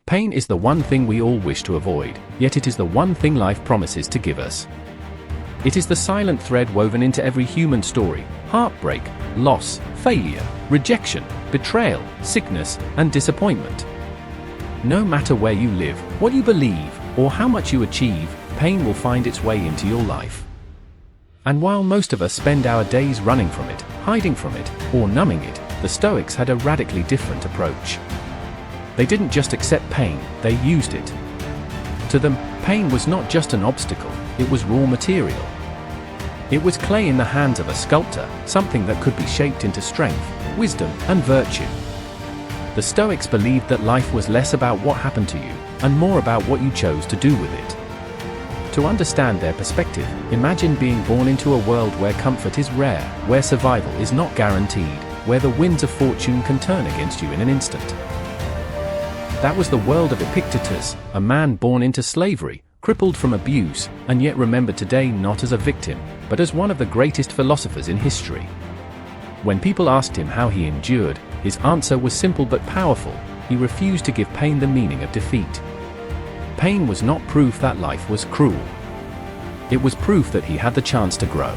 Pain is the one thing we all wish to avoid, yet it is the one thing life promises to give us. It is the silent thread woven into every human story: heartbreak, loss, failure, rejection, betrayal, sickness, and disappointment. No matter where you live, what you believe, or how much you achieve, pain will find its way into your life. And while most of us spend our days running from it, hiding from it, or numbing it, the Stoics had a radically different approach. They didn't just accept pain, they used it. To them, pain was not just an obstacle, it was raw material. It was clay in the hands of a sculptor, something that could be shaped into strength, wisdom, and virtue. The Stoics believed that life was less about what happened to you, and more about what you chose to do with it. To understand their perspective, imagine being born into a world where comfort is rare, where survival is not guaranteed, where the winds of fortune can turn against you in an instant. That was the world of Epictetus, a man born into slavery, crippled from abuse, and yet remembered today not as a victim, but as one of the greatest philosophers in history. When people asked him how he endured, his answer was simple but powerful: he refused to give pain the meaning of defeat. Pain was not proof that life was cruel. It was proof that he had the chance to grow.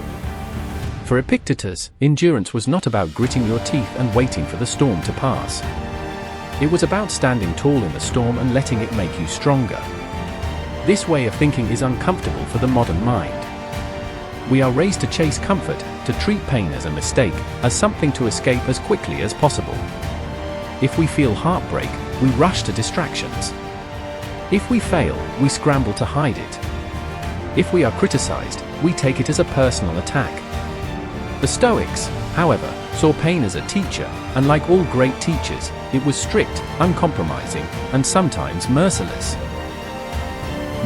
For Epictetus, endurance was not about gritting your teeth and waiting for the storm to pass. It was about standing tall in the storm and letting it make you stronger. This way of thinking is uncomfortable for the modern mind. We are raised to chase comfort, to treat pain as a mistake, as something to escape as quickly as possible. If we feel heartbreak, we rush to distractions. If we fail, we scramble to hide it. If we are criticized, we take it as a personal attack. The Stoics, however, saw pain as a teacher, and like all great teachers, it was strict, uncompromising, and sometimes merciless.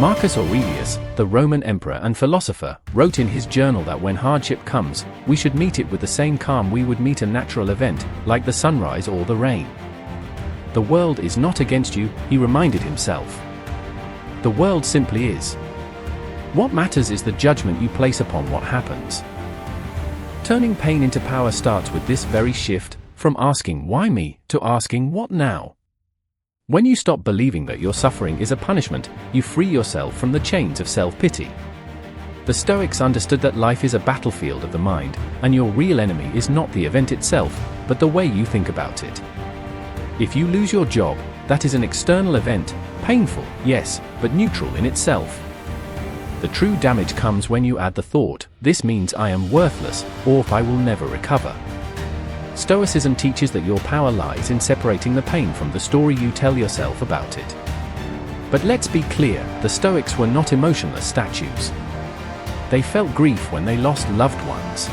Marcus Aurelius, the Roman emperor and philosopher, wrote in his journal that when hardship comes, we should meet it with the same calm we would meet a natural event, like the sunrise or the rain. The world is not against you, he reminded himself. The world simply is. What matters is the judgment you place upon what happens. Turning pain into power starts with this very shift, from asking "why me" to asking "what now?" When you stop believing that your suffering is a punishment, you free yourself from the chains of self-pity. The Stoics understood that life is a battlefield of the mind, and your real enemy is not the event itself, but the way you think about it. If you lose your job, that is an external event, painful, yes, but neutral in itself. The true damage comes when you add the thought, "this means I am worthless," or "I will never recover." Stoicism teaches that your power lies in separating the pain from the story you tell yourself about it. But let's be clear, the Stoics were not emotionless statues. They felt grief when they lost loved ones.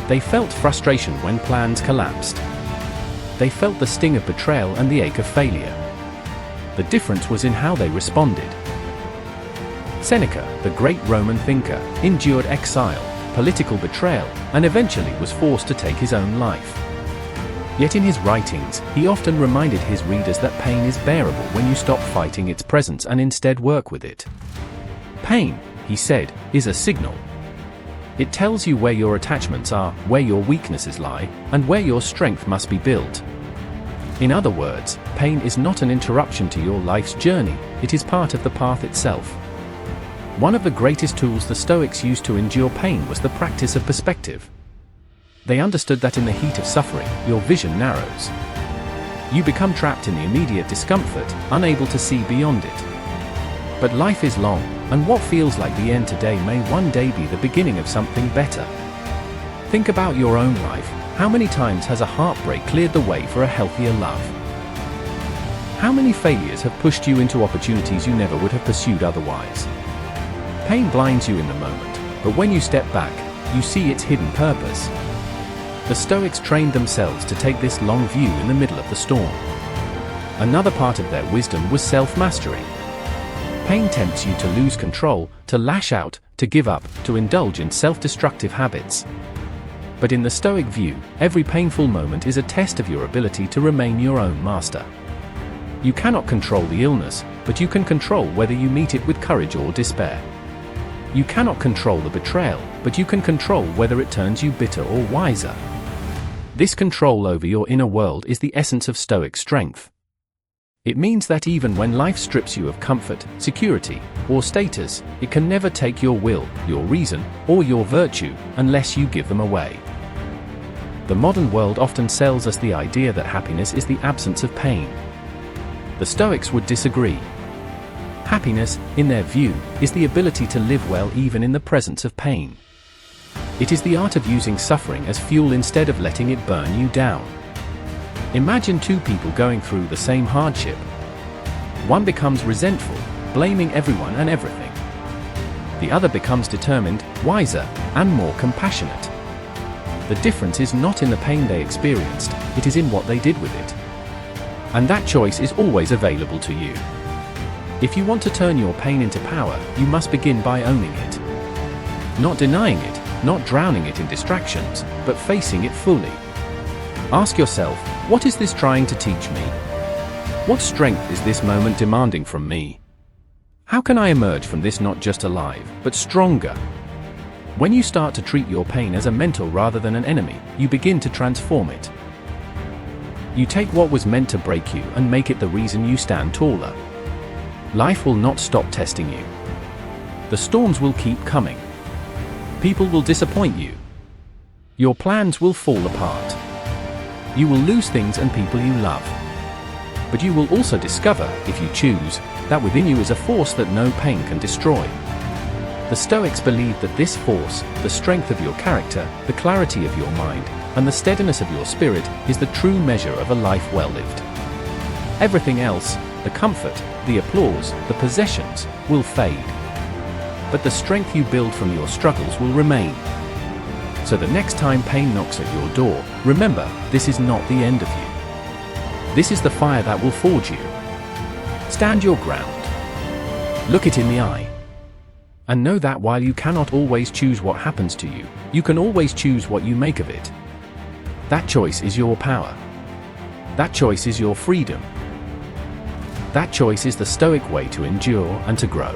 They felt frustration when plans collapsed. They felt the sting of betrayal and the ache of failure. The difference was in how they responded. Seneca, the great Roman thinker, endured exile, political betrayal, and eventually was forced to take his own life. Yet in his writings, he often reminded his readers that pain is bearable when you stop fighting its presence and instead work with it. Pain, he said, is a signal. It tells you where your attachments are, where your weaknesses lie, and where your strength must be built. In other words, pain is not an interruption to your life's journey, it is part of the path itself. One of the greatest tools the Stoics used to endure pain was the practice of perspective. They understood that in the heat of suffering, your vision narrows. You become trapped in the immediate discomfort, unable to see beyond it. But life is long, and what feels like the end today may one day be the beginning of something better. Think about your own life. How many times has a heartbreak cleared the way for a healthier love? How many failures have pushed you into opportunities you never would have pursued otherwise? Pain blinds you in the moment, but when you step back, you see its hidden purpose. The Stoics trained themselves to take this long view in the middle of the storm. Another part of their wisdom was self-mastery. Pain tempts you to lose control, to lash out, to give up, to indulge in self-destructive habits. But in the Stoic view, every painful moment is a test of your ability to remain your own master. You cannot control the illness, but you can control whether you meet it with courage or despair. You cannot control the betrayal, but you can control whether it turns you bitter or wiser. This control over your inner world is the essence of Stoic strength. It means that even when life strips you of comfort, security, or status, it can never take your will, your reason, or your virtue, unless you give them away. The modern world often sells us the idea that happiness is the absence of pain. The Stoics would disagree. Happiness, in their view, is the ability to live well even in the presence of pain. It is the art of using suffering as fuel instead of letting it burn you down. Imagine two people going through the same hardship. One becomes resentful, blaming everyone and everything. The other becomes determined, wiser, and more compassionate. The difference is not in the pain they experienced, it is in what they did with it. And that choice is always available to you. If you want to turn your pain into power, you must begin by owning it. Not denying it, not drowning it in distractions, but facing it fully. Ask yourself, what is this trying to teach me? What strength is this moment demanding from me? How can I emerge from this not just alive, but stronger? When you start to treat your pain as a mentor rather than an enemy, you begin to transform it. You take what was meant to break you and make it the reason you stand taller. Life will not stop testing you. The storms will keep coming. People will disappoint you. Your plans will fall apart. You will lose things and people you love. But you will also discover, if you choose, that within you is a force that no pain can destroy. The Stoics believed that this force, the strength of your character, the clarity of your mind, and the steadiness of your spirit, is the true measure of a life well lived. Everything else, the comfort, the applause, the possessions, will fade. But the strength you build from your struggles will remain. So the next time pain knocks at your door, remember, this is not the end of you. This is the fire that will forge you. Stand your ground. Look it in the eye. And know that while you cannot always choose what happens to you, you can always choose what you make of it. That choice is your power. That choice is your freedom. That choice is the Stoic way to endure and to grow.